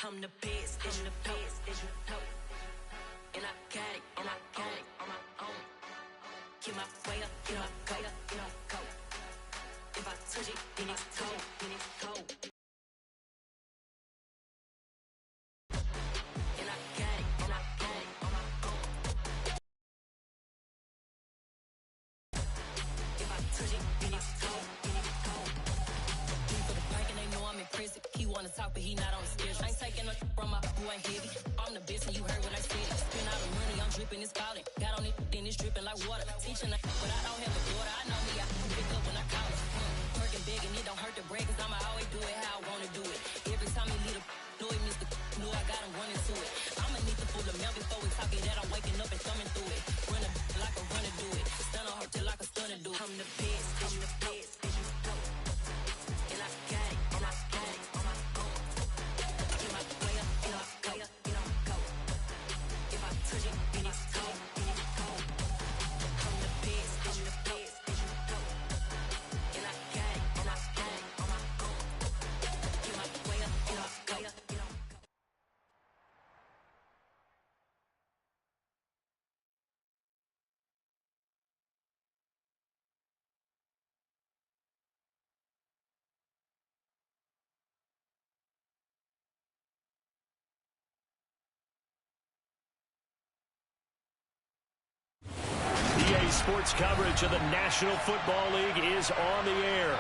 I'm the best, I'm the best, and I got it, and I got it on my own. Get my way up, get my way up, get my go. If I touch it, then it's cold, then it's cold. And I got it, and I got it on my own. If I touch it, then it's cold, then it's cold. For the bank and they know I'm in prison. He wanna talk, but he not on the schedule. I ain't taking no from my who ain't heavy. I'm the best, and you heard what I said. Spend all the money, I'm dripping, it's falling. Got on it, then it's dripping like water. Teaching, but I don't have a daughter. I know me, I can pick up when I call it. Working big, and it don't hurt to break, cause I'ma always do it how I wanna do it. Every time he lead a know it, Mr. Know I got him running to it. I'ma need to pull the mail before we talk it that I'm waking up and thumbing through it. Run a like a runner do it. Stun on her till like a stunner do it. I'm the best, I'm the best, and I got it, and I got it on my own. Get my way up, get my way up, get on go. If I touch it, then it's cold, then it's cold. I'm the best, I'm the best, and I got it, and I got it on my own. Get my way up, get my way up, get on go. EA Sports coverage of the National Football League is on the air.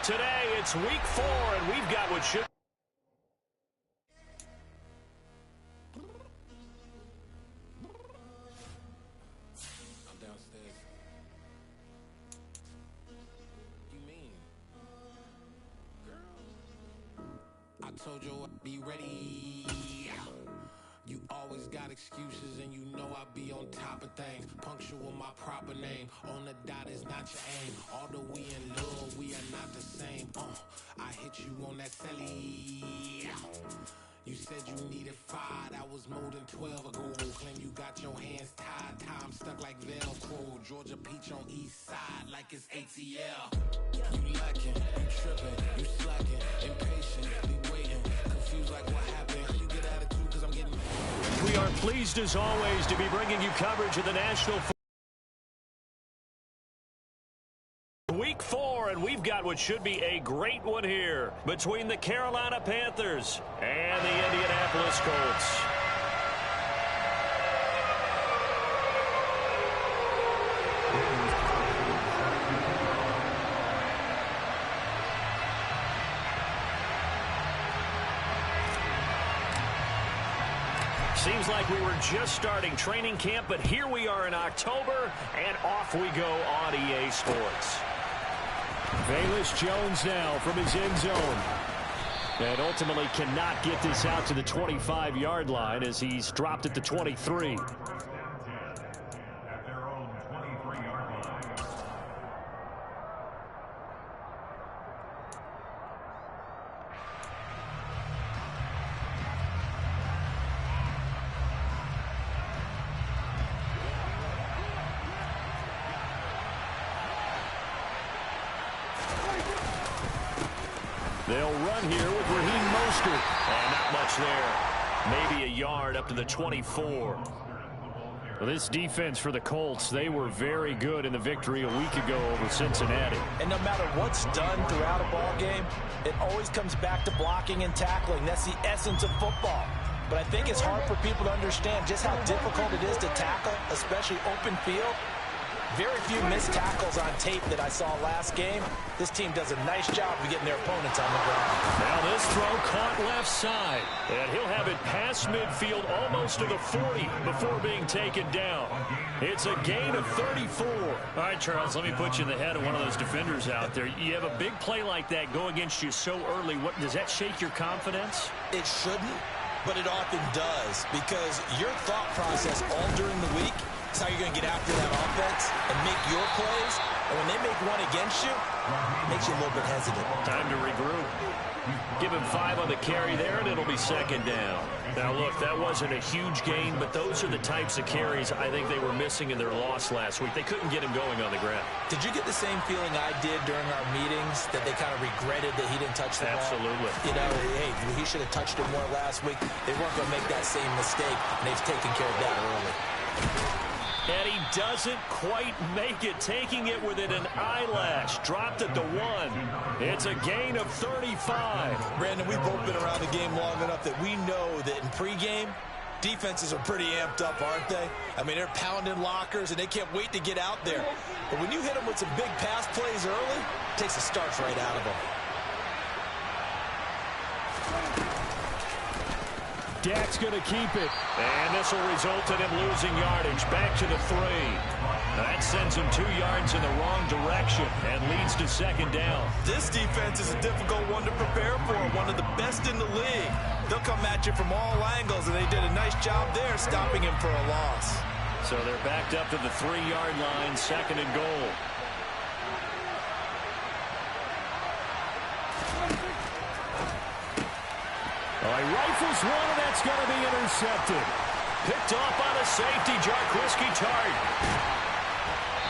Today, it's week 4, and we've got what should... I'm downstairs. You mean? Girl. I told you I'd be ready. You always got excuses and you know I be on top of things. Punctual my proper name. On the dot is not your aim. Although we in love, we are not the same. I hit you on that celly. You said you needed 5, that was more than 12 ago. Claim you got your hands tied, time stuck like Velcro. Georgia Peach on east side like it's ATL. You lacking, you tripping, you slacking, impatient, be waiting, confused like what happened. You get attitude cause I'm getting... We are pleased as always to be bringing you coverage of the National Football Week 4, and we've got what should be a great one here between the Carolina Panthers and the Indianapolis Colts. Seems like we were just starting training camp, but here we are in October, and off we go on EA Sports. Velus Jones now from his end zone. And ultimately cannot get this out to the 25-yard line as he's dropped at the 23. They'll run here with Raheem Mostert. And not much there. Maybe a yard up to the 24. Well, this defense for the Colts, they were very good in the victory a week ago over Cincinnati. And no matter what's done throughout a ball game, it always comes back to blocking and tackling. That's the essence of football. But I think it's hard for people to understand just how difficult it is to tackle, especially open field. Very few missed tackles on tape that I saw last game. This team does a nice job of getting their opponents on the ground. Now this throw caught left side. And he'll have it past midfield almost to the 40 before being taken down. It's a gain of 34. All right, Charles, let me put you in the head of one of those defenders out there. You have a big play like that go against you so early. Does that shake your confidence? It shouldn't, but it often does, because your thought process all during the week is how you're going to get after that offense and make your plays. And when they make one against you, makes you a little bit hesitant. Time to regroup. Give him 5 on the carry there, and it'll be second down. Now, look, that wasn't a huge gain, but those are the types of carries I think they were missing in their loss last week. They couldn't get him going on the ground. Did you get the same feeling I did during our meetings, that they kind of regretted that he didn't touch the ball? Absolutely. You know, hey, he should have touched it more last week. They weren't going to make that same mistake, and they've taken care of that early. And he doesn't quite make it, taking it within an eyelash. Dropped at the 1. It's a gain of 35. Brandon, we've both been around the game long enough that we know that in pregame, defenses are pretty amped up, aren't they? I mean, they're pounding lockers, and they can't wait to get out there. But when you hit them with some big pass plays early, it takes the starch right out of them. Dak's going to keep it. And this will result in him losing yardage. Back to the 3. That sends him 2 yards in the wrong direction and leads to second down. This defense is a difficult one to prepare for, one of the best in the league. They'll come at you from all angles, and they did a nice job there stopping him for a loss. So they're backed up to the 3-yard line, second and goal. He rifles one, and that's going to be intercepted. Picked off on a safety, Jarquiski Tart.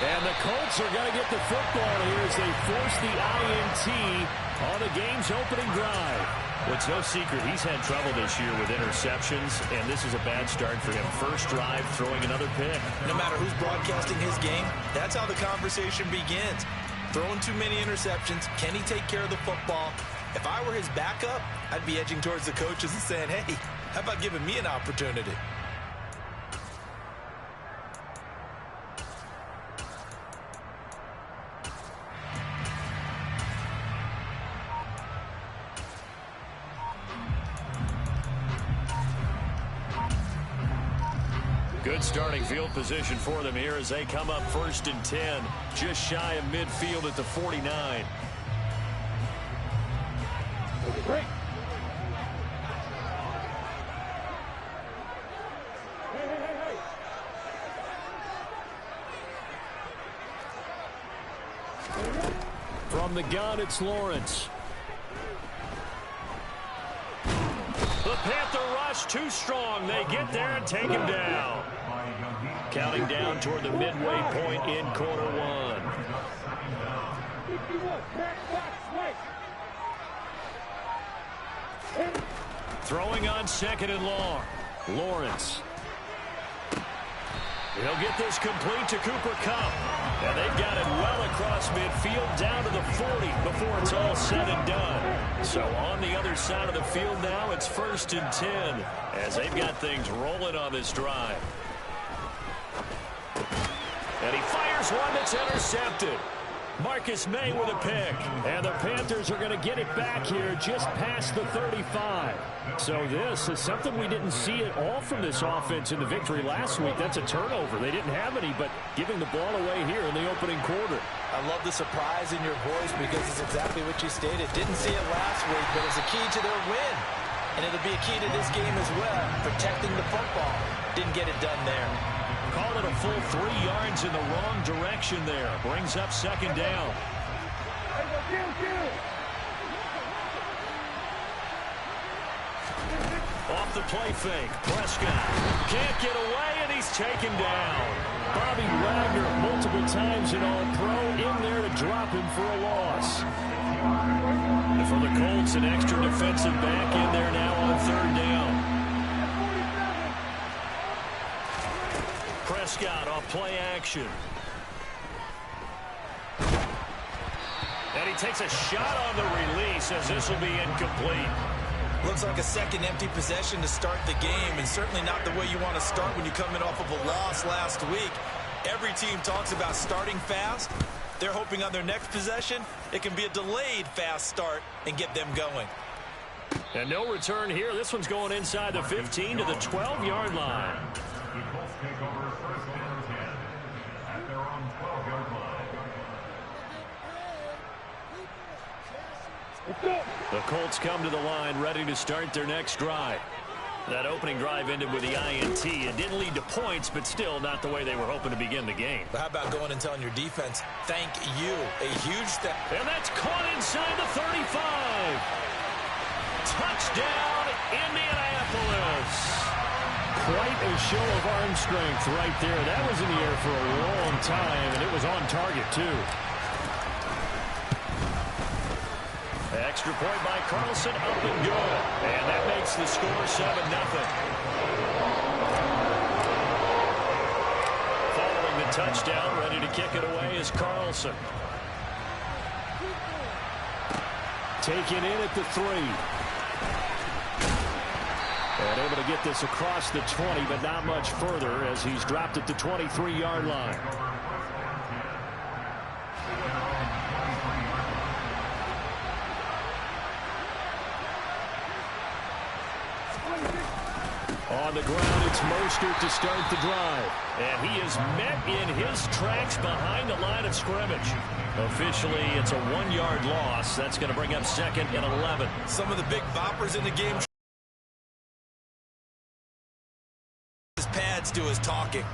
And the Colts are going to get the football here as they force the INT on the game's opening drive. It's no secret he's had trouble this year with interceptions, and this is a bad start for him. First drive, throwing another pick. No matter who's broadcasting his game, that's how the conversation begins. Throwing too many interceptions. Can he take care of the football? If I were his backup, I'd be edging towards the coaches and saying, hey, how about giving me an opportunity? Good starting field position for them here as they come up 1st and 10, just shy of midfield at the 49. Great. From the gun, it's Lawrence. The Panther rush too strong. They get there and take him down. Counting down toward the midway point in quarter 1. Throwing on 2nd and long. Lawrence. He'll get this complete to Cooper Kupp. And they've got it well across midfield down to the 40 before it's all said and done. So on the other side of the field now, it's 1st and 10 as they've got things rolling on this drive. And he fires one that's intercepted. Marcus May with a pick. And the Panthers are going to get it back here just past the 35. So this is something we didn't see at all from this offense in the victory last week. That's a turnover. They didn't have any, but giving the ball away here in the opening quarter. I love the surprise in your voice because it's exactly what you stated. Didn't see it last week, but it's a key to their win. And it'll be a key to this game as well, protecting the football. Didn't get it done there. Call it a full 3 yards in the wrong direction there. Brings up second down. Off the play fake. Prescott can't get away, and he's taken down. Bobby Wagner multiple times in All-Pro in there to drop him for a loss. And for the Colts, an extra defensive back in there now on 3rd down. Prescott off play action. And he takes a shot on the release as this will be incomplete. Looks like a second empty possession to start the game, and certainly not the way you want to start when you come in off of a loss last week. Every team talks about starting fast. They're hoping on their next possession, it can be a delayed fast start and get them going. And no return here. This one's going inside the 15 to the 12-yard line. The Colts come to the line ready to start their next drive. That opening drive ended with the INT. It didn't lead to points, but still not the way they were hoping to begin the game. But how about going and telling your defense, thank you, a huge step. And that's caught inside the 35. Touchdown, Indianapolis. Quite a show of arm strength right there. That was in the air for a long time, and it was on target, too. Extra point by Carlson, up and good. And that makes the score 7-0. Following the touchdown, ready to kick it away is Carlson. Taken in at the 3. And able to get this across the 20, but not much further as he's dropped at the 23-yard line. On the ground, it's Mostert to start the drive. And he is met in his tracks behind the line of scrimmage. Officially, it's a 1-yard loss. That's going to bring up 2nd and 11. Some of the big boppers in the game. His pads do his talking.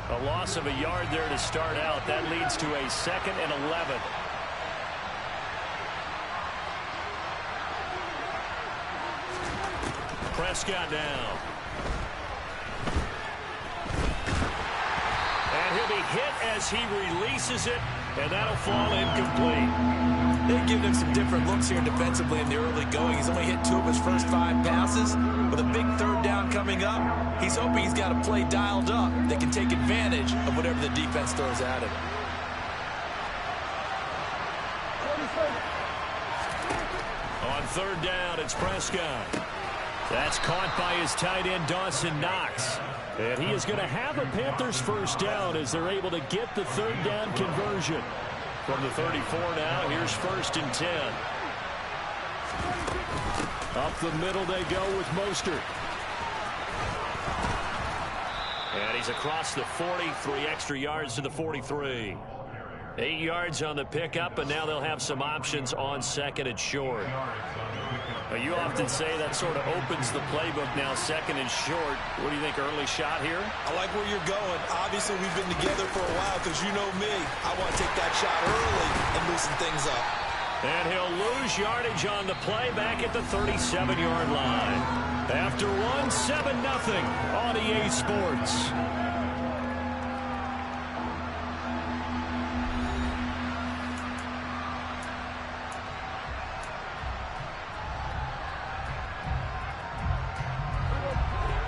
A loss of a yard there to start out. That leads to a 2nd and 11. Prescott now. And he'll be hit as he releases it, and that'll fall incomplete. They've given him some different looks here defensively in the early going. He's only hit 2 of his first 5 passes. With a big 3rd down coming up, he's hoping he's got a play dialed up that can take advantage of whatever the defense throws at him. On 3rd down, it's Prescott. That's caught by his tight end, Dawson Knox. And he is going to have a Panthers first down as they're able to get the 3rd down conversion. From the 34 now, here's 1st and 10. Up the middle they go with Mostert. And he's across the 40, 3 extra yards to the 43. 8 yards on the pickup, and now they'll have some options on 2nd and short. You often say that sort of opens the playbook now, 2nd and short. What do you think, early shot here? I like where you're going. Obviously, we've been together for a while because you know me. I want to take that shot early and loosen things up. And he'll lose yardage on the play back at the 37-yard line. After one, 7-0 on EA Sports.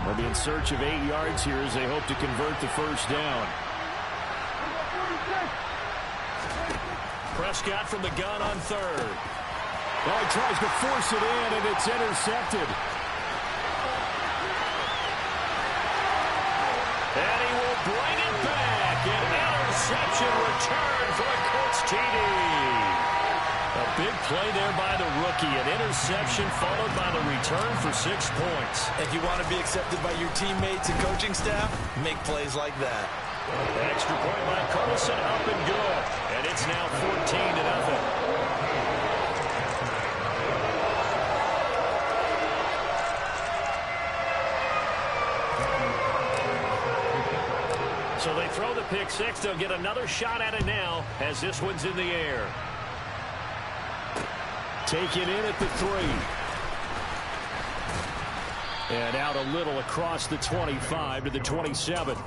They'll be in search of 8 yards here as they hope to convert the first down. Prescott from the gun on 3rd. Oh, he tries to force it in, and it's intercepted. And he will bring it back. An interception return for a Colts TD. A big play there by the rookie. An interception followed by the return for 6 points. If you want to be accepted by your teammates and coaching staff, make plays like that. Extra point by Carlson, up and good. And it's now 14-0. So they throw the pick 6. They'll get another shot at it now as this one's in the air. Taken in at the 3. And out a little across the 25 to the 27.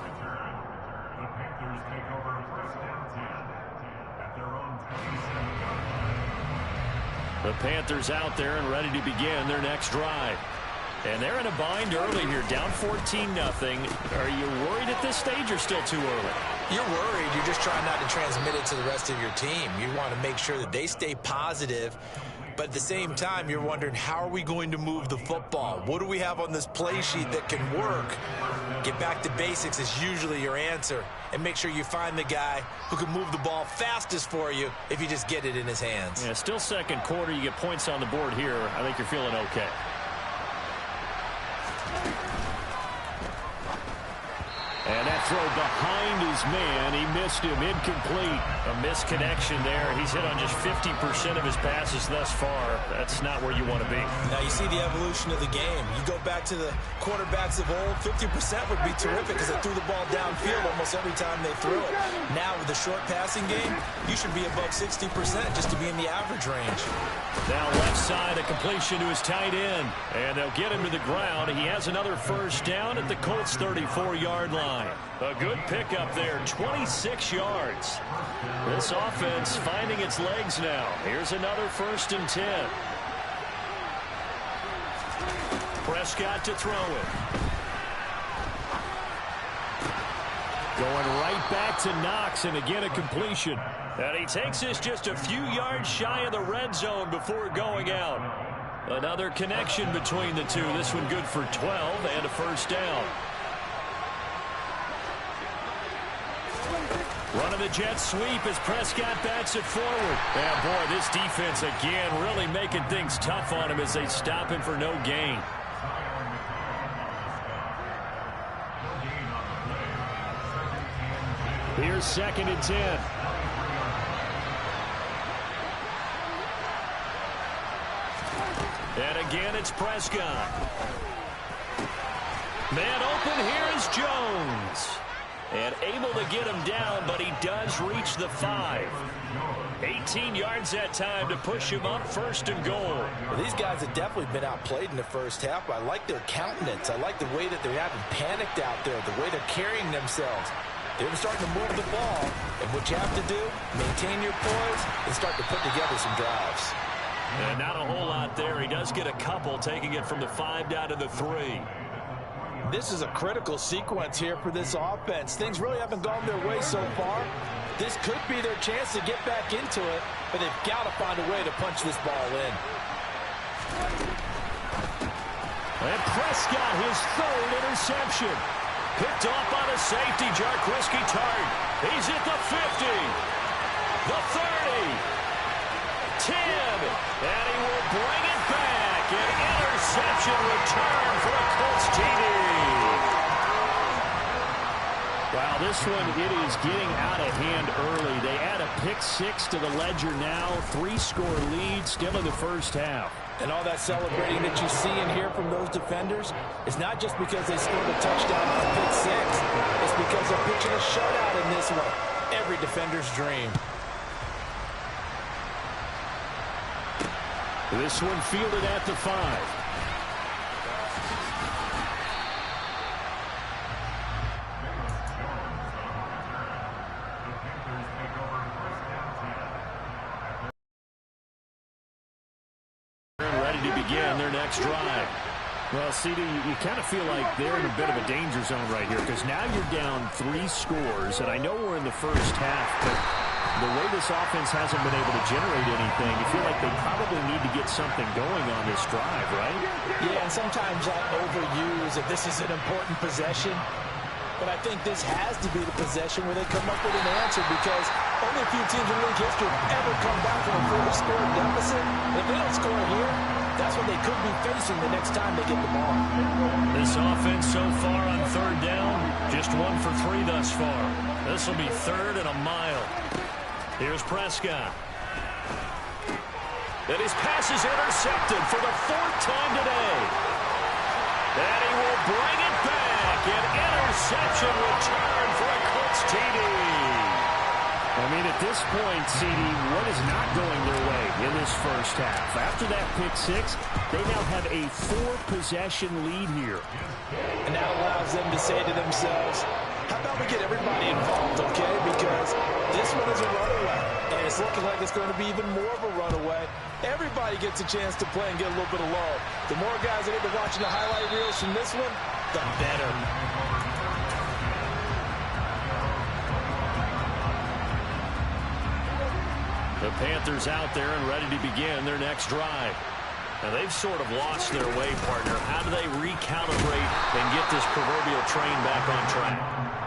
The Panthers out there and ready to begin their next drive. And they're in a bind early here, down 14-0. Are you worried at this stage or still too early? You're worried. You're just trying not to transmit it to the rest of your team. You want to make sure that they stay positive. But at the same time, you're wondering, how are we going to move the football? What do we have on this play sheet that can work? Get back to basics is usually your answer. And make sure you find the guy who can move the ball fastest for you if you just get it in his hands. Yeah, still second quarter. You get points on the board here. I think you're feeling okay. And that throw behind his man. He missed him. Incomplete. A misconnection there. He's hit on just 50% of his passes thus far. That's not where you want to be. Now you see the evolution of the game. You go back to the quarterbacks of old, 50% would be terrific because they threw the ball downfield almost every time they threw it. Now with the short passing game, you should be above 60% just to be in the average range. Now left side, a completion to his tight end. And they'll get him to the ground. He has another first down at the Colts 34-yard line. A good pickup there, 26 yards. This offense finding its legs now. Here's another 1st and 10. Prescott to throw it. Going right back to Knox, and again a completion. And he takes this just a few yards shy of the red zone before going out. Another connection between the two. This one good for 12 and a first down. Running the jet sweep as Prescott bats it forward. And boy, this defense again really making things tough on him as they stop him for no gain. Here's 2nd and 10. And again, it's Prescott. Man open, here is Jones. And able to get him down, but he does reach the 5. 18 yards that time to push him up 1st and goal. Well, these guys have definitely been outplayed in the first half, but I like their countenance. I like the way that they're having panicked out there, the way they're carrying themselves. They're starting to move the ball, and what you have to do, maintain your poise and start to put together some drives. And not a whole lot there. He does get a couple, taking it from the 5 down to the 3. This is a critical sequence here for this offense. Things really haven't gone their way so far. This could be their chance to get back into it, but they've got to find a way to punch this ball in. And Prescott, his 3rd interception. Picked off by the safety, Jarquiski Tart. He's at the 50, the 30, 10, and he will bring it back. An interception return for a Colts TD. Wow, this one, it is getting out of hand early. They add a pick 6 to the ledger now. 3-score lead, still in the first half. And all that celebrating that you see and hear from those defenders is not just because they scored a touchdown on a pick 6. It's because they're pitching a shutout in this one. Every defender's dream. This one fielded at the 5. To begin their next drive. Well, CD, you kind of feel like they're in a bit of a danger zone right here because now you're down 3 scores, and I know we're in the first half, but the way this offense hasn't been able to generate anything, you feel like they probably need to get something going on this drive, right? Yeah, and sometimes I overuse if this is an important possession. But I think this has to be the possession where they come up with an answer because only a few teams in league history have ever come back from a 4-score deficit. If they don't score here, that's what they could be facing the next time they get the ball. This offense so far on 3rd down, just 1 for 3 thus far. This will be 3rd and a mile. Here's Prescott. And his pass is intercepted for the 4th time today. And he will bring it back. An interception return for a Colts TD. I mean, at this point, CD, what is not going their way in this first half? After that pick 6, they now have a 4-possession lead here. And that allows them to say to themselves, how about we get everybody involved, okay? Because this one is a runaway, and it's looking like it's going to be even more of a runaway. Everybody gets a chance to play and get a little bit of love. The more guys that get to watching the highlight reels from this one, the better. The Panthers out there and ready to begin their next drive. Now, they've sort of lost their way, partner. How do they recalibrate and get this proverbial train back on track.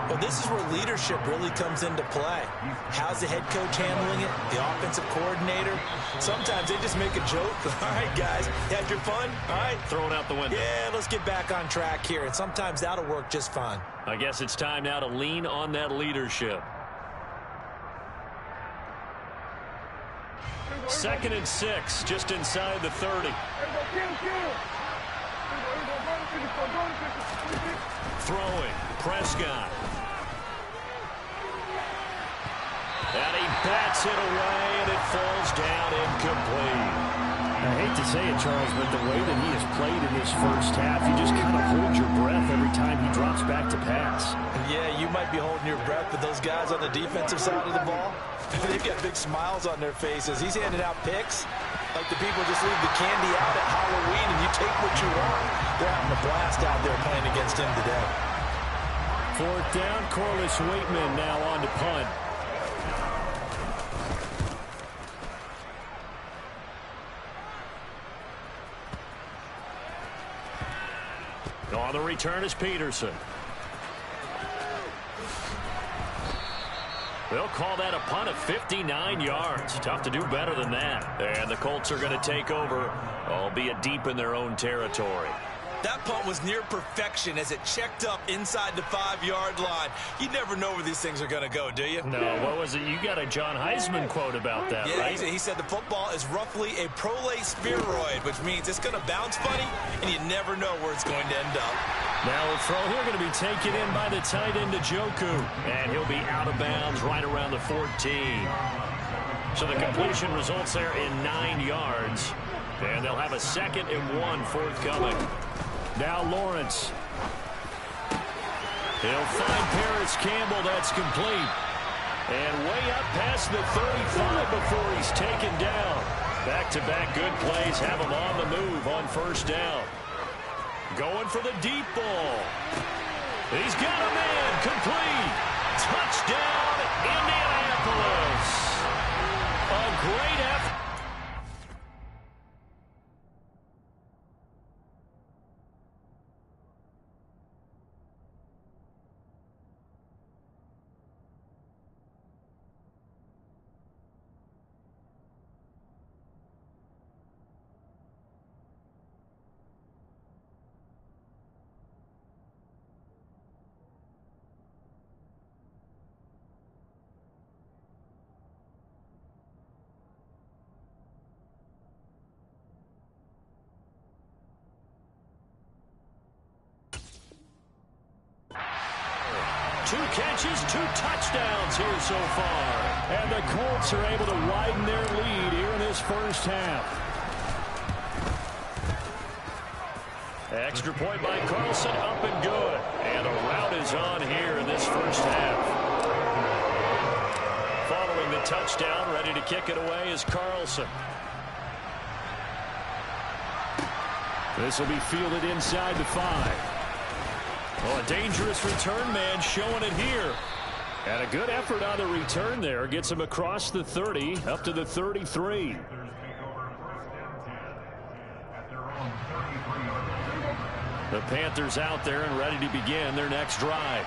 Well, this is where leadership really comes into play. How's the head coach handling it? The offensive coordinator? Sometimes they just make a joke. All right, guys, you had your fun? All right. Throw it out the window. Yeah, let's get back on track here. And sometimes that'll work just fine. I guess it's time now to lean on that leadership. 2nd and 6, just inside the 30. Throwing, Prescott. And he bats it away, and it falls down incomplete. I hate to say it, Charles, but the way that he has played in this first half, you just kind of hold your breath every time he drops back to pass. Yeah, you might be holding your breath, but those guys on the defensive side of the ball, they've got big smiles on their faces. He's handing out picks like the people just leave the candy out at Halloween and you take what you want. They're having a blast out there playing against him today. 4th down, Corliss Waitman now on to punt. On the return is Peterson. They'll call that a punt of 59 yards. Tough to do better than that. And the Colts are going to take over, albeit deep in their own territory. That punt was near perfection as it checked up inside the 5-yard line. You never know where these things are going to go, do you? No, what was it? You got a John Heisman quote about that, yeah, right? He said the football is roughly a prolate spheroid, which means it's going to bounce funny, and you never know where it's going to end up. Now the throw here going to be taken in by the tight end, Njoku. And he'll be out of bounds right around the 14. So the completion results there in 9 yards. And they'll have a 2nd and 1 forthcoming. Now Lawrence. He'll find Paris Campbell. That's complete. And way up past the 35 before he's taken down. Back-to-back good plays have him on the move on 1st down. Going for the deep ball. He's got a man. Complete. Touchdown, Indianapolis. A great effort. Two catches, 2 touchdowns here so far. And the Colts are able to widen their lead here in this first half. Extra point by Carlson, up and good. And a rout is on here in this first half. Following the touchdown, ready to kick it away is Carlson. This will be fielded inside the 5. Oh, a dangerous return man showing it here. And a good effort on the return there. Gets him across the 30, up to the 33. The Panthers out there and ready to begin their next drive.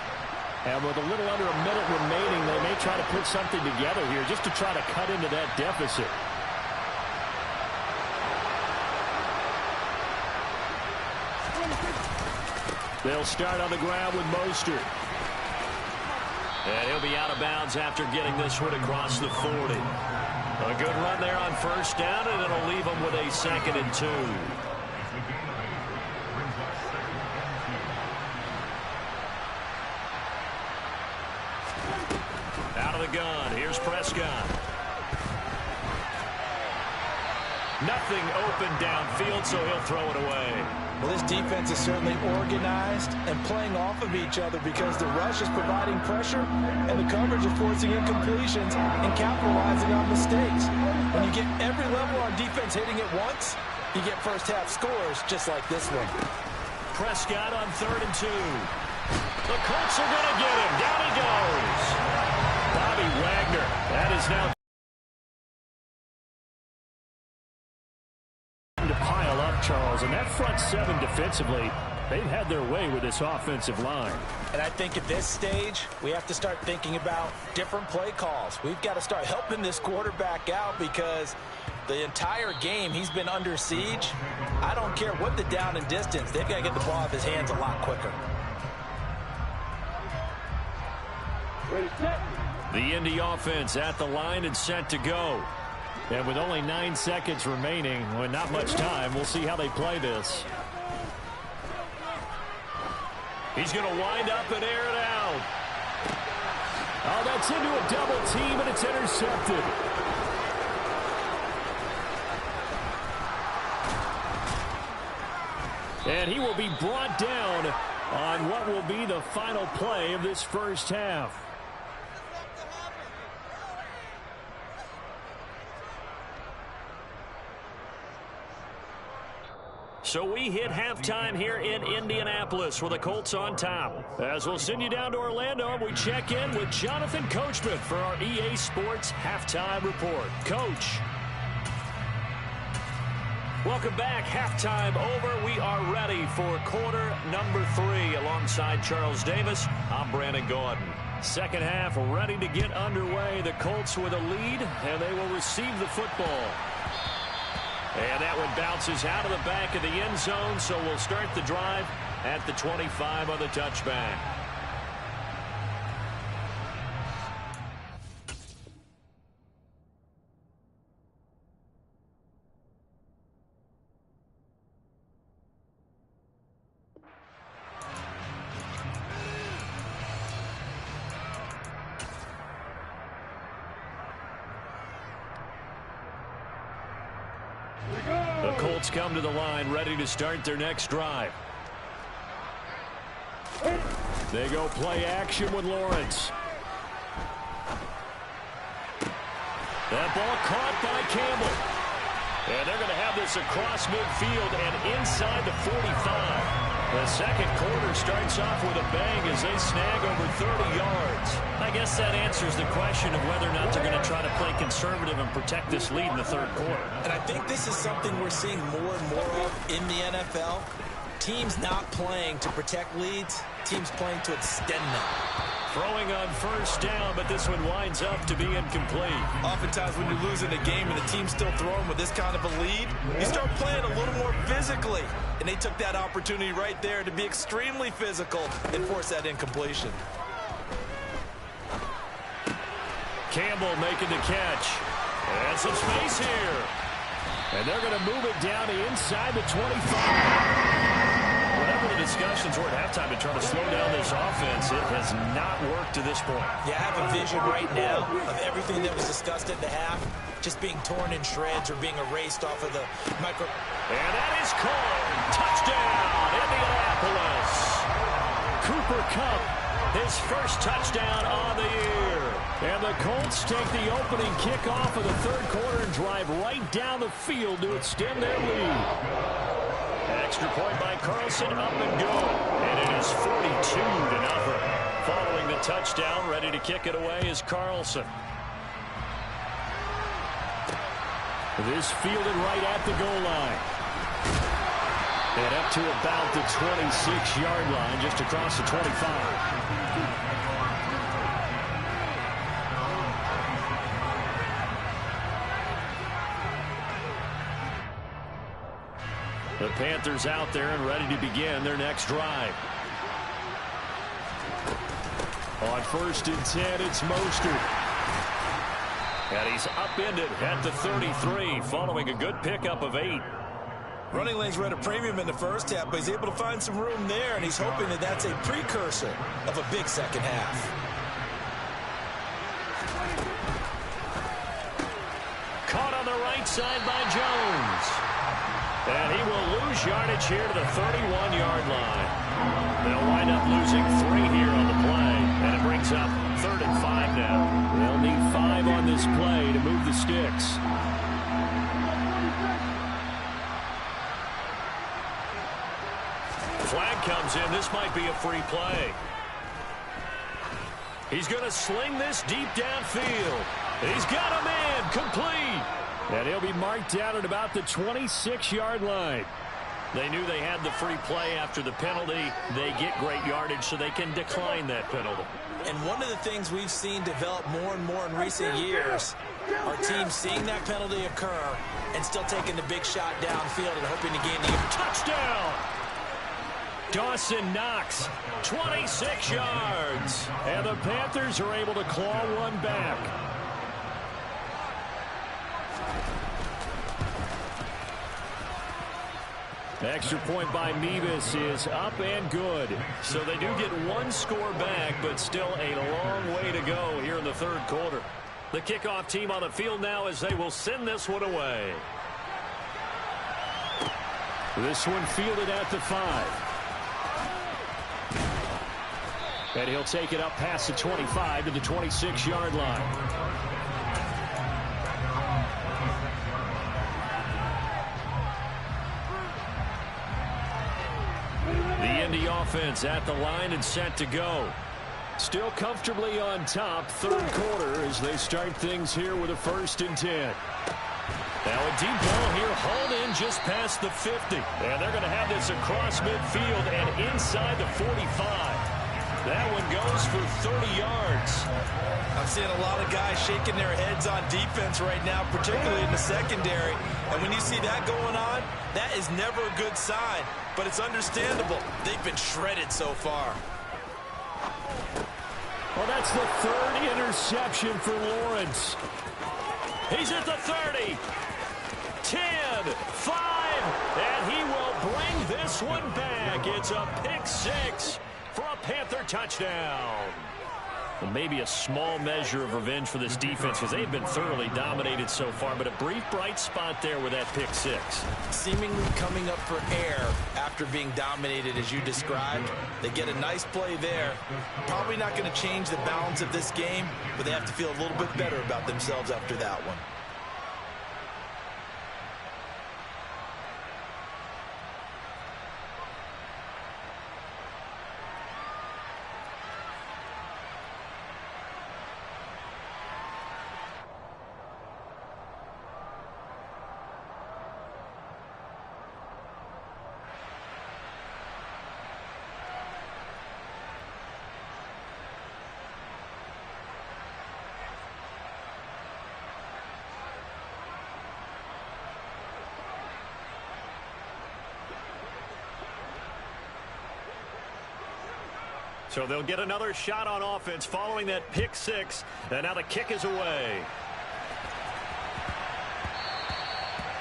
And with a little under a minute remaining, they may try to put something together here just to try to cut into that deficit. They'll start on the ground with Mostert. And he'll be out of bounds after getting this one across the 40. A good run there on 1st down, and it'll leave them with a 2nd and 2. Out of the gun. Here's Prescott. Nothing open downfield, so he'll throw it away. Well, this defense is certainly organized and playing off of each other because the rush is providing pressure and the coverage is forcing incompletions and capitalizing on mistakes. When you get every level on defense hitting it once, you get first half scores just like this one. Prescott on 3rd and 2. The Colts are going to get him. Down he goes. Bobby Wagner. That is now to pile up, Charles, and that front 7 defensively They've had their way with this offensive line. And I think at this stage, we have to start thinking about different play calls. We've got to start helping this quarterback out because the entire game he's been under siege. I don't care what the down and distance. They've got to get the ball out of his hands a lot quicker. The Indy offense at the line and set to go. And with only 9 seconds remaining, with not much time, we'll see how they play this. He's going to wind up and air it out. Oh, that's into a double team, and it's intercepted. And he will be brought down on what will be the final play of this first half. So we hit halftime here in Indianapolis with the Colts on top. As we'll send you down to Orlando, we check in with Jonathan Coachman for our EA Sports Halftime Report. Coach. Welcome back. Halftime over. We are ready for quarter number 3 alongside Charles Davis. I'm Brandon Gordon. Second half ready to get underway. The Colts with a lead, and they will receive the football. And that one bounces out of the back of the end zone, so we'll start the drive at the 25 on the touchback. The Colts come to the line ready to start their next drive. They go play action with Lawrence. That ball caught by Campbell. And they're going to have this across midfield and inside the 45. The second quarter starts off with a bang as they snag over 30 yards. I guess that answers the question of whether or not they're going to try to play conservative and protect this lead in the third quarter. And I think this is something we're seeing more and more of in the NFL. Teams not playing to protect leads, teams playing to extend them. Throwing on first down, but this one winds up to be incomplete. Oftentimes when you're losing a game and the team's still throwing with this kind of a lead, you start playing a little more physically. And they took that opportunity right there to be extremely physical and force that incompletion. Campbell making the catch. And some space here. And they're going to move it down to inside the 25. Whatever the discussions were at halftime to try to slow down this offense, it has not worked to this point. You have a vision right now of everything that was discussed at the half just being torn in shreds or being erased off of the micro. And that is called. Touchdown, Indianapolis. Cooper Kupp, his first touchdown on the year. And the Colts take the opening kickoff of the third quarter and drive right down the field to extend their lead. Extra point by Carlson, up and go. And it is 42-0. Following the touchdown, ready to kick it away is Carlson. This fielded right at the goal line. And up to about the 26-yard line, just across the 25. The Panthers out there and ready to begin their next drive. On 1st and 10, it's Mostert. And he's upended at the 33 following a good pickup of 8. Running lanes were at a premium in the first half, but he's able to find some room there, and he's hoping that that's a precursor of a big second half. Caught on the right side by Jones. And he will lose yardage here to the 31-yard line. They'll wind up losing 3 here on the play, and it brings up 3rd and 5 now. They'll need 5 on this play to move the sticks. Flag comes in. This might be a free play. He's going to sling this deep downfield. He's got him in. Complete. And he'll be marked down at about the 26-yard line. They knew they had the free play after the penalty. They get great yardage, so they can decline that penalty. And one of the things we've seen develop more and more in recent years are teams seeing that penalty occur and still taking the big shot downfield and hoping to gain the yard. Touchdown! Dawson Knox, 26 yards. And the Panthers are able to claw one back. Extra point by Mevis is up and good. So they do get one score back, but still a long way to go here in the third quarter. The kickoff team on the field now as they will send this one away. This one fielded at the 5. And he'll take it up past the 25 to the 26-yard line. The Indy offense at the line and set to go. Still comfortably on top, third quarter, as they start things here with a 1st and 10. Now a deep ball here, hauled in just past the 50. And they're going to have this across midfield and inside the 45. That one goes for 30 yards. I'm seeing a lot of guys shaking their heads on defense right now, particularly in the secondary. And when you see that going on, that is never a good sign. But it's understandable. They've been shredded so far. Well, that's the 3rd interception for Lawrence. He's at the 30. 10, 5, and he will bring this one back. It's a pick 6 for a Panther touchdown. Well, maybe a small measure of revenge for this defense because they've been thoroughly dominated so far, but a brief bright spot there with that pick 6. Seemingly coming up for air after being dominated as you described. They get a nice play there. Probably not going to change the balance of this game, but they have to feel a little bit better about themselves after that one. So they'll get another shot on offense following that pick 6. And now the kick is away.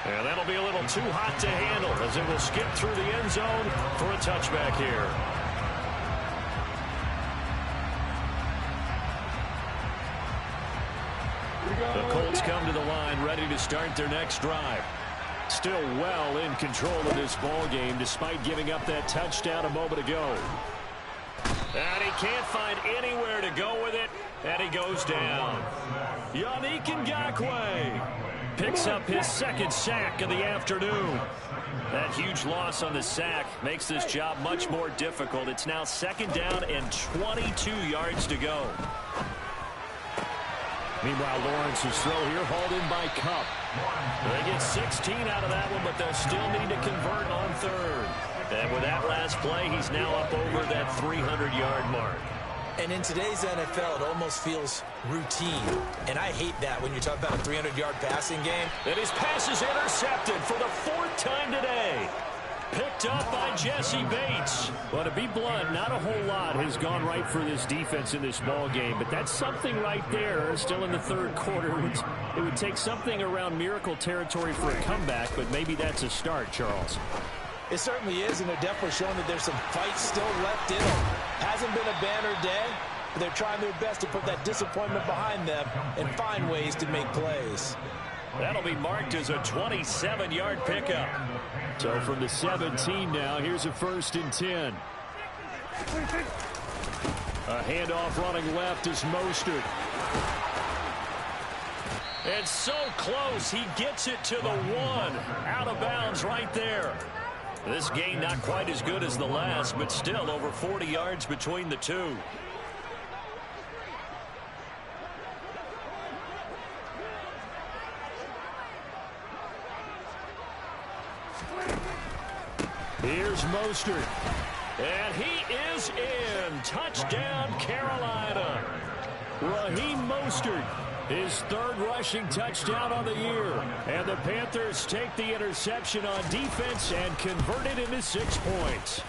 And that'll be a little too hot to handle as it will skip through the end zone for a touchback here. The Colts come to the line ready to start their next drive. Still well in control of this ball game despite giving up that touchdown a moment ago. And he can't find anywhere to go with it, and he goes down. Yannick Ngakoue picks up his 2nd sack of the afternoon. That huge loss on the sack makes this job much more difficult. It's now 2nd down and 22 yards to go. Meanwhile, Lawrence's throw here hauled in by Kupp. They get 16 out of that one, but they'll still need to convert on 3rd. And with that last play, he's now up over that 300-yard mark. And in today's NFL, it almost feels routine. And I hate that when you talk about a 300-yard passing game. And his pass is intercepted for the 4th time today. Picked up by Jesse Bates. Well, to be blunt, not a whole lot has gone right for this defense in this ball game, but that's something right there. Still in the 3rd quarter. It would take something around miracle territory for a comeback, but maybe that's a start, Charles. It certainly is, and they're definitely showing that there's some fight still left in them. Hasn't been a banner day, but they're trying their best to put that disappointment behind them and find ways to make plays. That'll be marked as a 27-yard pickup. So from the 17 now, here's a 1st and 10. A handoff running left is Mostert. And so close, he gets it to the 1. Out of bounds right there. This gain not quite as good as the last, but still over 40 yards between the two. Mostert. And he is in. Touchdown, Carolina. Raheem Mostert, his third rushing touchdown on the year. And the Panthers take the interception on defense and convert it into 6 points.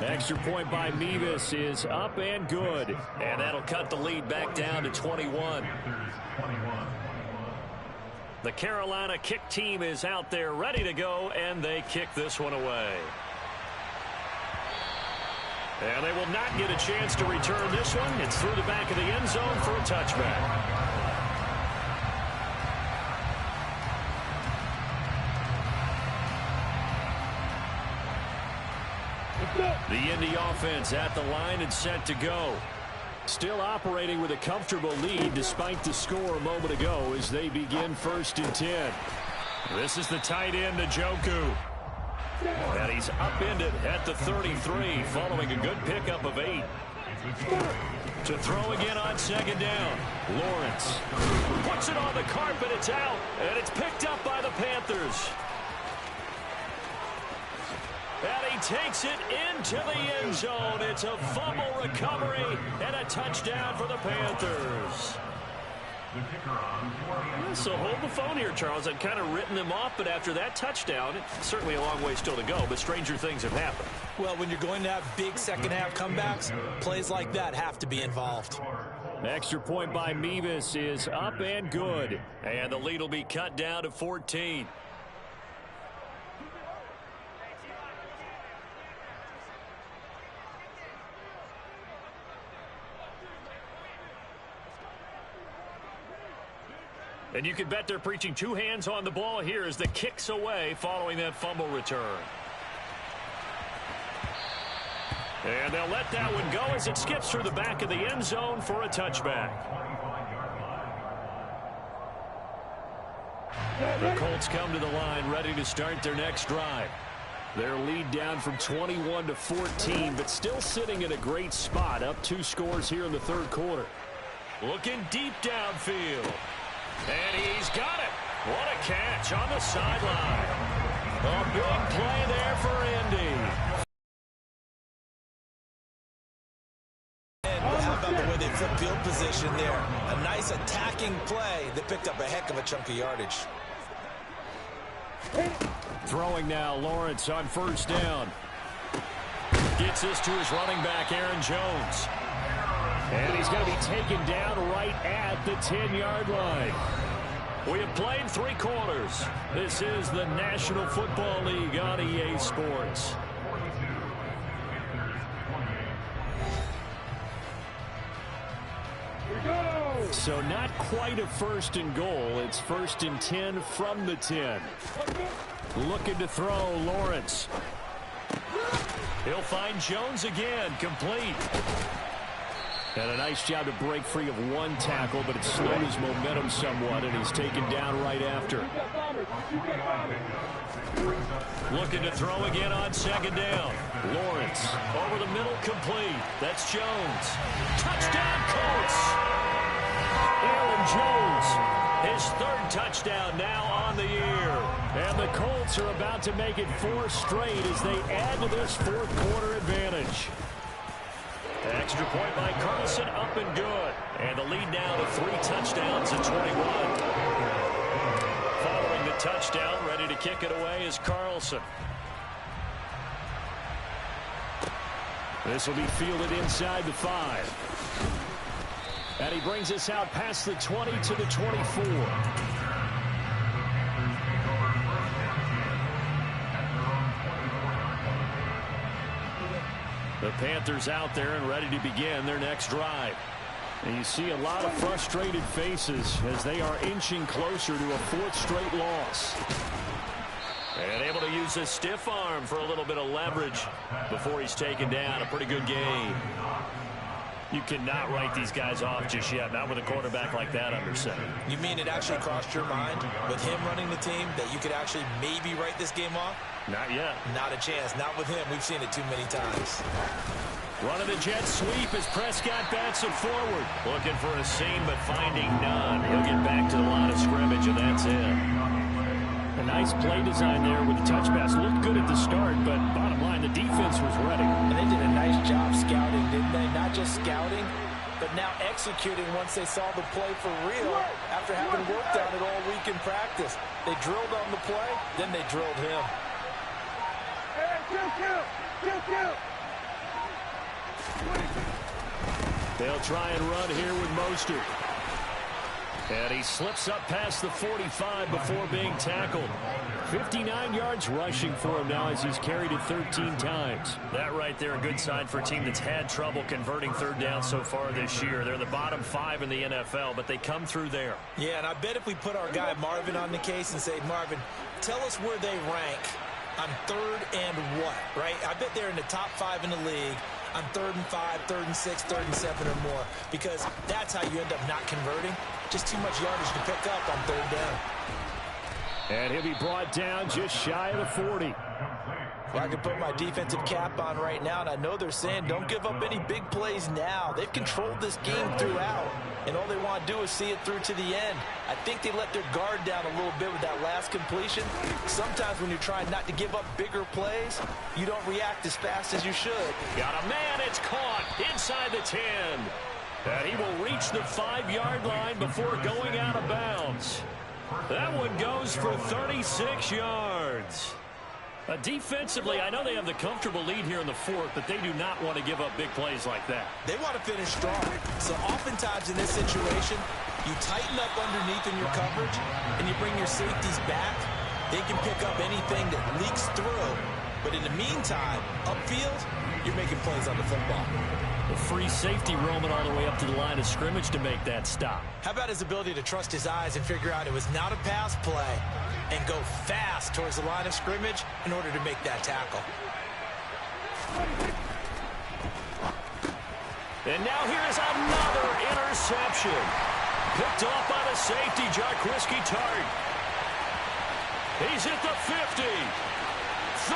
Extra point by Mevis is up and good. And that'll cut the lead back down to 21. The Carolina kick team is out there ready to go, and they kick this one away. And they will not get a chance to return this one. It's through the back of the end zone for a touchback. The Indy offense at the line and set to go. Still operating with a comfortable lead despite the score a moment ago as they begin 1st and 10. This is the tight end, Njoku. And he's upended at the 33 following a good pickup of 8. To throw again on 2nd down. Lawrence puts it on the carpet. It's out, and it's picked up by the Panthers. And he takes it into the end zone. It's a fumble recovery and a touchdown for the Panthers. So hold the phone here, Charles. I'd kind of written them off, but after that touchdown, it's certainly a long way still to go, but stranger things have happened. Well, when you're going to have big second-half comebacks, plays like that have to be involved. Extra point by Mevis is up and good. And the lead will be cut down to 14. And you can bet they're preaching 2 hands on the ball here as the kick's away following that fumble return. And they'll let that one go as it skips through the back of the end zone for a touchback. The Colts come to the line ready to start their next drive. Their lead down from 21 to 14, but still sitting in a great spot, up 2 scores here in the 3rd quarter. Looking deep downfield. And he's got it. What a catch on the sideline. A big play there for Indy. And how about the way they flip field position there? A nice attacking play that picked up a heck of a chunk of yardage. Throwing now, Lawrence on 1st down. Gets this to his running back, Aaron Jones. And he's going to be taken down right at the 10-yard line. We have played 3 quarters. This is the National Football League on EA Sports. So not quite a 1st and goal. It's 1st and 10 from the 10. Looking to throw, Lawrence. He'll find Jones again, complete. And a nice job to break free of 1 tackle, but it slowed his momentum somewhat, and he's taken down right after. Looking to throw again on 2nd down. Lawrence over the middle, complete. That's Jones. Touchdown, Colts! Aaron Jones, his 3rd touchdown now on the year. And the Colts are about to make it 4 straight as they add to this 4th quarter advantage. Extra point by Carlson, up and good. And the lead now to 3 touchdowns at 21. Following the touchdown, ready to kick it away is Carlson. This will be fielded inside the 5. And he brings us out past the 20 to the 24. The Panthers out there and ready to begin their next drive. And you see a lot of frustrated faces as they are inching closer to a 4th straight loss. And able to use his stiff arm for a little bit of leverage before he's taken down. A pretty good game. You cannot write these guys off just yet, not with a quarterback like that under center. You mean it actually crossed your mind with him running the team that you could actually maybe write this game off? Not yet. Not a chance. Not with him. We've seen it too many times. Running the jet sweep as Prescott bats it forward. Looking for a seam, but finding none. He'll get back to the line of scrimmage, and that's it. A nice play design there with the touch pass. Looked good at the start, but bottom defense was ready. And they did a nice job scouting, didn't they? Not just scouting, but now executing once they saw the play for real after having worked on it all week in practice. They drilled on the play, then they drilled him. They'll try and run here with Mostert. And he slips up past the 45 before being tackled. 59 yards rushing for him now as he's carried it 13 times. That right there, a good sign for a team that's had trouble converting third down so far this year. They're the bottom 5 in the NFL, but they come through there. Yeah, and I bet if we put our guy Marvin on the case and say, Marvin, tell us where they rank on third and what, right? I bet they're in the top 5 in the league on 3rd and 5, 3rd and 6, 3rd and 7 or more, because that's how you end up not converting. Just too much yardage to pick up on 3rd down. And he'll be brought down just shy of the 40. I can put my defensive cap on right now, and I know they're saying don't give up any big plays now. They've controlled this game throughout, and all they want to do is see it through to the end. I think they let their guard down a little bit with that last completion. Sometimes when you're trying not to give up bigger plays, you don't react as fast as you should. Got a man, it's caught inside the 10. And he will reach the 5-yard line before going out of bounds. That one goes for 36 yards. Defensively, I know they have the comfortable lead here in the 4th, but they do not want to give up big plays like that. They want to finish strong. So oftentimes in this situation, you tighten up underneath in your coverage, and you bring your safeties back. They can pick up anything that leaks through. But in the meantime, upfield, you're making plays on the football. The free safety roaming all the way up to the line of scrimmage to make that stop. How about his ability to trust his eyes and figure out it was not a pass play and go fast towards the line of scrimmage in order to make that tackle. And now here is another interception. Picked off by the safety, Jarquiski Tart. He's at the 50, 30,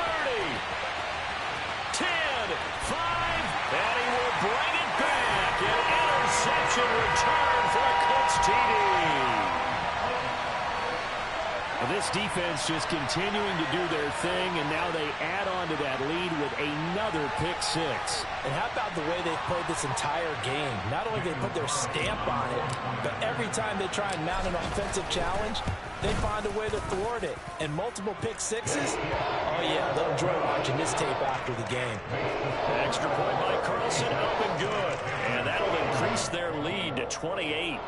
10, 5, and he will bring it back. An interception return for a Colts TD. Well, this defense just continuing to do their thing, and now they add on to that lead with another pick 6. And how about the way they've played this entire game? Not only do they put their stamp on it, but every time they try and mount an offensive challenge, they find a way to thwart it. And multiple pick 6s, oh yeah, they'll enjoy watching this tape after the game. Extra point by Carlson, up and good. And that'll increase their lead to 28.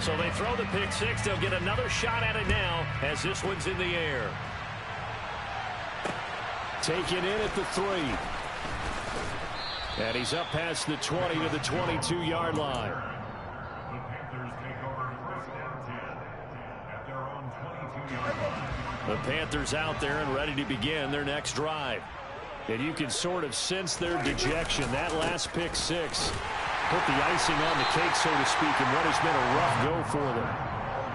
So they throw the pick 6. They'll get another shot at it now as this one's in the air. Taken in at the 3. And he's up past the 20 to the 22-yard line. The Panthers out there and ready to begin their next drive. And you can sort of sense their dejection. That last pick 6 put the icing on the cake, so to speak, in what has been a rough go for them.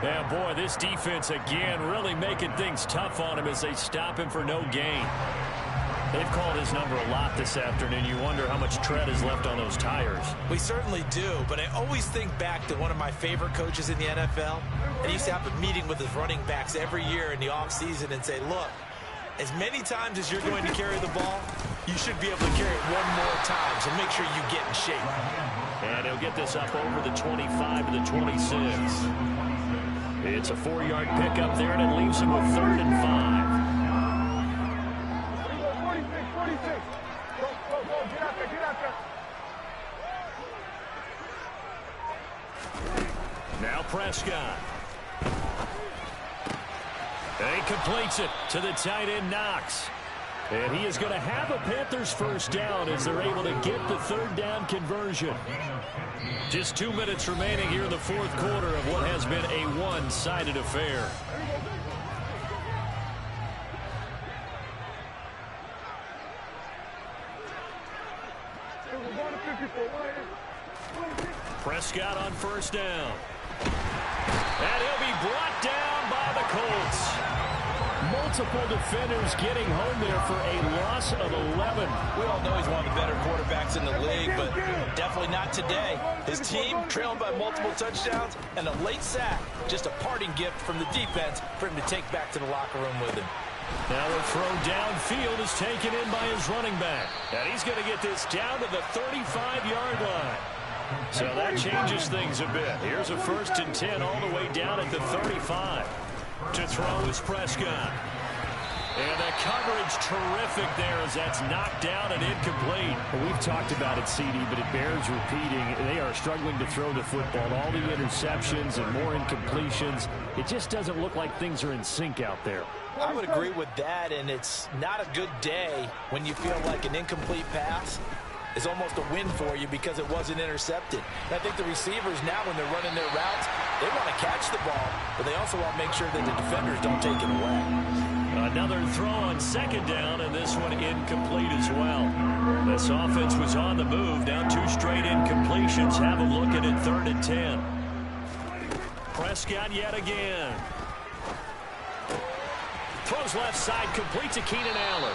And boy, this defense again really making things tough on him as they stop him for no gain. They've called his number a lot this afternoon. You wonder how much tread is left on those tires. We certainly do, but I always think back to one of my favorite coaches in the NFL. And he used to have a meeting with his running backs every year in the offseason and say, look, as many times as you're going to carry the ball, you should be able to carry it one more time, so make sure you get in shape. And he'll get this up over the 25 to the 26. It's a 4-yard pickup there, and it leaves him with 3rd and 5. Now Prescott. And he completes it to the tight end, Knox. And he is going to have a Panthers first down as they're able to get the 3rd down conversion. Just 2 minutes remaining here in the 4th quarter of what has been a one-sided affair. Prescott on first down. And he'll be brought down by the Colts. Multiple defenders getting home there for a loss of 11. We all know he's one of the better quarterbacks in the league, but definitely not today. His team trailing by multiple touchdowns and a late sack. Just a parting gift from the defense for him to take back to the locker room with him. Now a throw downfield is taken in by his running back. And he's going to get this down to the 35-yard line. So that changes things a bit. Here's a 1st and 10 all the way down at the 35. To throw is Prescott. And the coverage terrific there as that's knocked down and incomplete. Well, we've talked about it, CD, but it bears repeating. They are struggling to throw the football. All the interceptions and more incompletions. It just doesn't look like things are in sync out there. I would agree with that, and it's not a good day when you feel like an incomplete pass is almost a win for you because it wasn't intercepted. And I think the receivers now, when they're running their routes, they want to catch the ball, but they also want to make sure that the defenders don't take it away. Another throw on 2nd down, and this one incomplete as well. This offense was on the move. Now 2 straight incompletions. Have them looking at 3rd and 10. Prescott yet again. Throws left side, complete to Keenan Allen.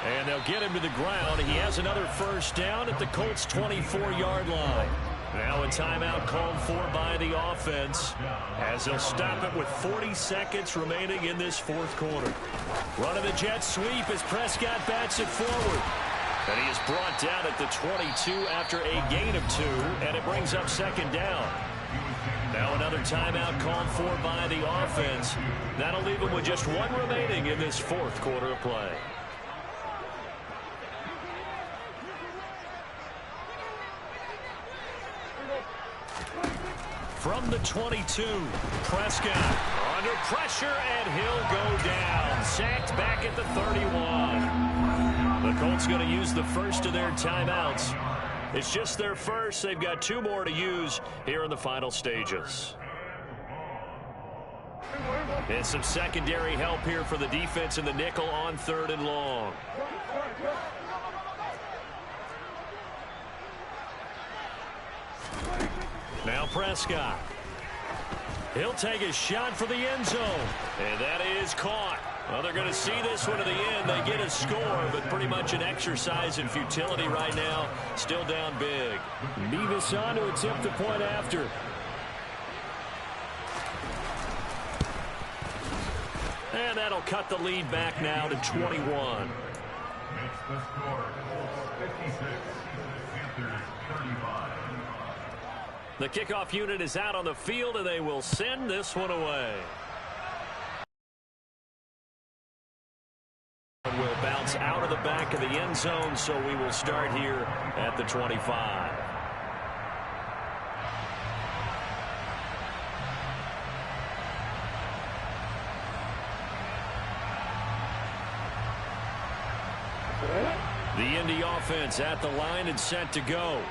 And they'll get him to the ground. He has another 1st down at the Colts' 24-yard line. Now a timeout called for by the offense as they'll stop it with 40 seconds remaining in this 4th quarter. Running the jet sweep as Prescott bats it forward. And he is brought down at the 22 after a gain of 2, and it brings up 2nd down. Now another timeout called for by the offense. That'll leave him with just 1 remaining in this 4th quarter of play. From the 22, Prescott under pressure, and he'll go down. Sacked back at the 31. The Colts going to use the first of their timeouts. It's just their first. They've got 2 more to use here in the final stages. And some secondary help here for the defense in the nickel on 3rd and long. Now Prescott. He'll take a shot for the end zone. And that is caught. Well, they're going to see this one to the end. They get a score, but pretty much an exercise in futility right now. Still down big. Beavis on to attempt the point after. And that'll cut the lead back now to 21. Makes the score 56. Panthers 35. The kickoff unit is out on the field, and they will send this one away. Will bounce out of the back of the end zone, so we will start here at the 25. The Indy offense at the line and set to go.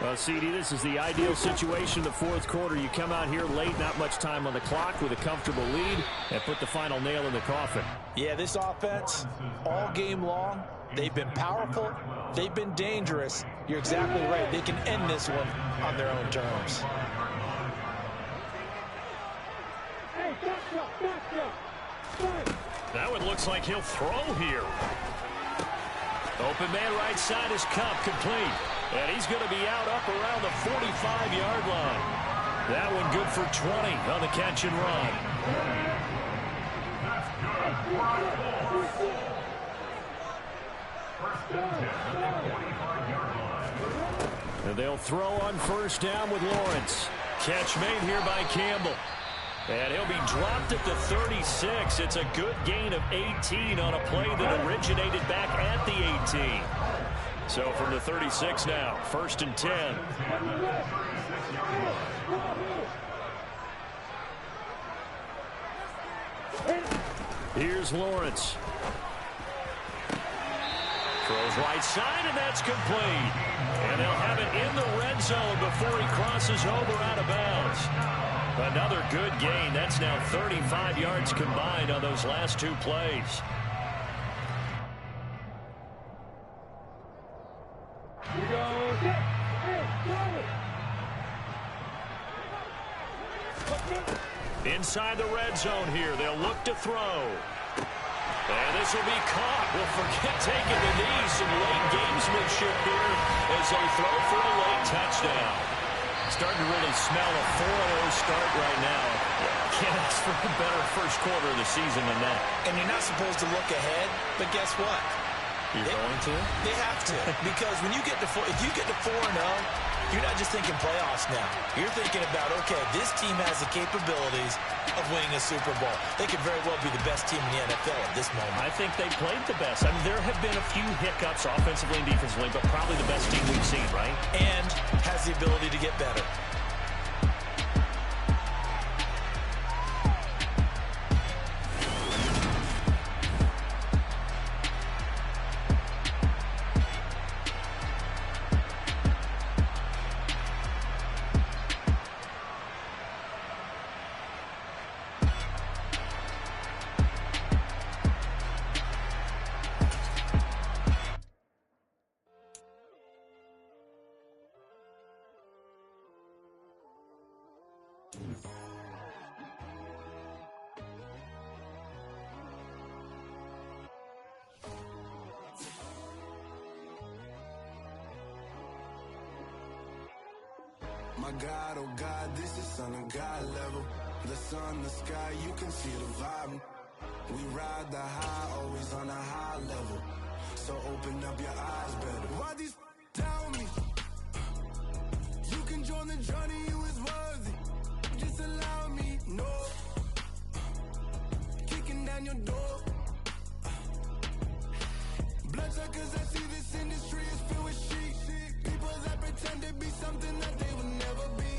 Well, CD, this is the ideal situation in the 4th quarter. You come out here late, not much time on the clock, with a comfortable lead, and put the final nail in the coffin. Yeah, this offense, all game long, they've been powerful, they've been dangerous. You're exactly right. They can end this one on their own terms. Now it looks like he'll throw here. Open man right side is Cup, complete. And he's going to be out up around the 45-yard line. That one good for 20 on the catch and run. And they'll throw on 1st down with Lawrence. Catch made here by Campbell. And he'll be dropped at the 36. It's a good gain of 18 on a play that originated back at the 18. So from the 36 now, 1st and 10. Here's Lawrence. Throws right side, and that's complete. And they'll have it in the red zone before he crosses over out of bounds. Another good gain. That's now 35 yards combined on those last 2 plays. We go. Inside the red zone here, they'll look to throw. And this will be caught. We'll forget taking the knee. Some late gamesmanship here as they throw for a late touchdown. Starting to really smell a 4-0 start right now. Can't ask for a better first quarter of the season than that. And you're not supposed to look ahead, but guess what? You're going to? They have to. Because when you get to if you get to 4-0, you're not just thinking playoffs now. You're thinking about, okay, this team has the capabilities of winning a Super Bowl. They could very well be the best team in the NFL at this moment. I think they played the best. I mean, there have been a few hiccups offensively and defensively, but probably the best team we've seen, right? And has the ability to get better. My God, oh God, this is Son of God level. The sun, the sky, you can see the vibe. We ride the high, always on a high level. So open up your eyes better. Why these tell me? You can join the journey, you is worthy. Just allow me, no. Kicking down your door. Bloodsuckers, I see this industry is filled with sheep. People that pretend to be something that they will never be.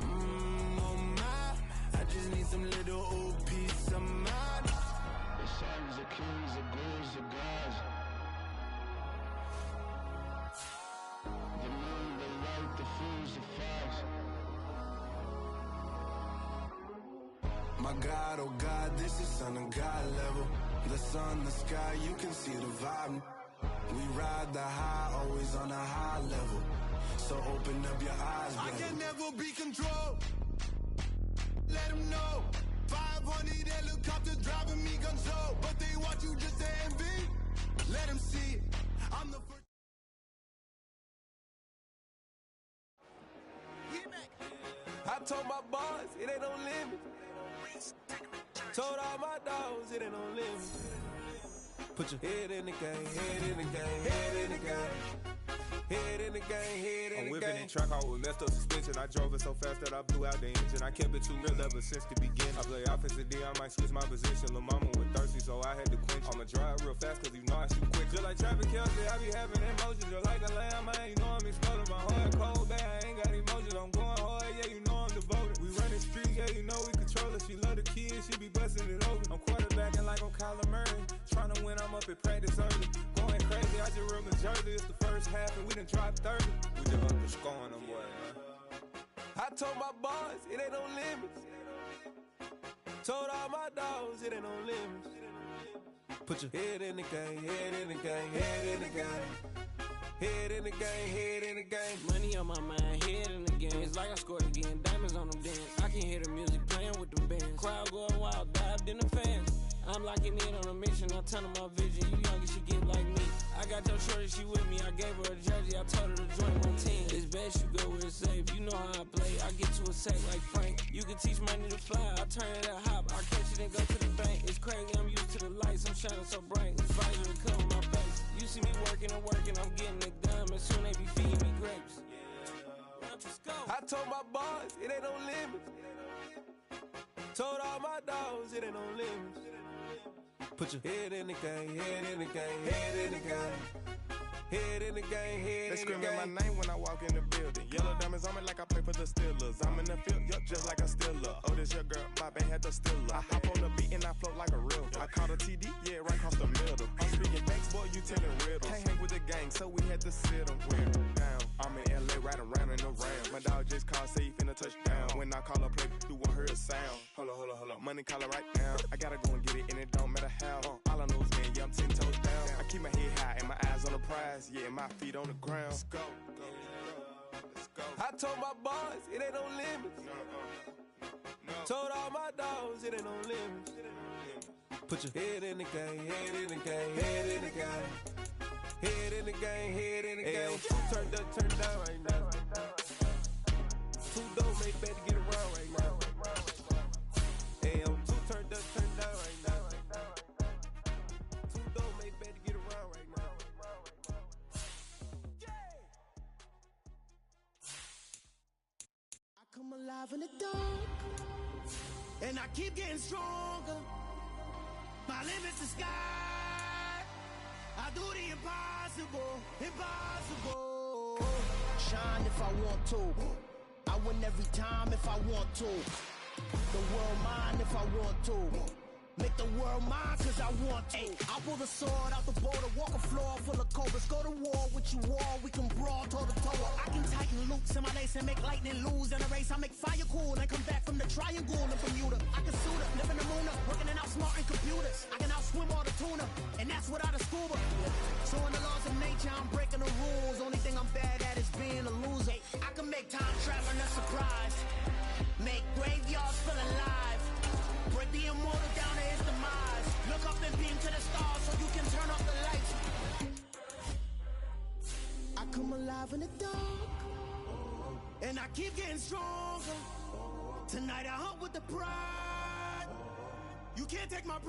Oh my, I just need some little old peace of mind. The sons of kings, the ghouls, the gods. The moon, the light, the fools, the facts. My God, oh God, this is Son of God level. The sun, the sky, you can see the vibe. We ride the high, always on a high level. So open up your eyes, baby. I can never be controlled. Let them know. 500 helicopters driving me gonzo. But they want you just to envy. Let them see it. I'm the first. I told my boss, it ain't no limit. Told all my dogs, it ain't no limit. Put your head in the game, head in the game, head in the game. Head in the game, head in the game. I'm whipping the track out with messed up suspension. I drove it so fast that I blew out the engine. I kept it too real ever since the beginning. I play offensive D, I might switch my position. Lil' mama was thirsty, so I had to quench. I'ma drive real fast, cause you know I shoot quick. Just like traffic Kelsey, I be having emotions. Just like a lamb, man, you know I'm exploding. My heart cold, bad, I ain't got emotions. I'm going hard, yeah, you know I'm devoted. We run the street, yeah, you know we control it. She love the kids, she be busting it over. I'm quarterbacking like I'm Kyler Murray. Trying to win, I'm up at practice early. Going crazy, I just real Jersey. It's the first half and we done dropped 30. We just underscoring them, boy, man. I told my boys, it ain't no limits. Told all my dogs, it ain't no limits. Put your head in the game, head in the game, head in the game. Head in the game, head in the game. Money on my mind, head in the game. It's like I scored again, diamonds on them dance. I can hear the music playing with the bands. Crowd going wild, dived in the fans. I'm locking in on a mission, I turn on my vision. You young, she get like me. I got your shorty, she with me. I gave her a jersey, I told her to join my team. It's best you go where it's safe. You know how I play, I get to a sack like Frank. You can teach money to fly, I turn it a hop. I catch it and go to the bank. It's crazy, I'm used to the lights, I'm shining so bright. This visor to cover my face. You see me working and working, I'm getting it done. And soon they be feeding me grapes. I told my boys, it ain't no limits. Told all my dogs, it ain't no limits. Put your head in the game, head in the game, head in the game. Head in the game, head in the game. They screaming my name when I walk in the building. Yellow diamonds on me like I play for the Steelers. I'm in the field, yup, just like a Steeler. Oh, this your girl, my band had the Steeler. I hop on the beat and I float like a real. I caught a TD, yeah, right across the middle. I'm speaking thanks, boy, you telling riddles. Can't hang with the gang, so we had to sit them wear down. I'm in LA, riding around in the ram. My dog just called, say he finna touch down. When I call a play, you won't hear a sound. Hold on, money caller right now. I gotta go and get it, and it don't matter how. All I know is, man, yeah, I'm 10 toes down. I keep my head high and my my eyes on the prize, yeah, my feet on the ground. Let's go. Let's go. I told my boys, it ain't no limits. Told all my dogs, it ain't no limits. Put your head in the game, head in the game, head in the game. Head in the game, head in the game. Turned up, turned down right now. Two dope, they better get around right now. Hey, I'm two turned up, turned down right now. Two dope, they better get around right now. I come alive in the dark, and I keep getting stronger. My limit's the sky. I do the impossible, impossible. Shine if I want to. I win every time if I want to. The world mine if I want to. Make the world mine cause I want to. I pull the sword out the border, walk a floor full of cobras. Go to war with you all, we can brawl toe to toe. I can tighten loops in my lace and make lightning lose in a race. I make fire cool and come back from the triangle in Bermuda. I can suit up, live in the moon up, working and outsmarting computers. I can outswim all the tuna, and that's without a scuba. So in the laws of nature, I'm breaking the rules. Only thing I'm bad at is being a loser. I can make time traveling a surprise. Make graveyards feel alive. Break the immortal down to his demise. Look up and beam to the stars so you can turn off the lights. I come alive in the dark, and I keep getting stronger. Tonight I hunt with the pride. You can't take my pride.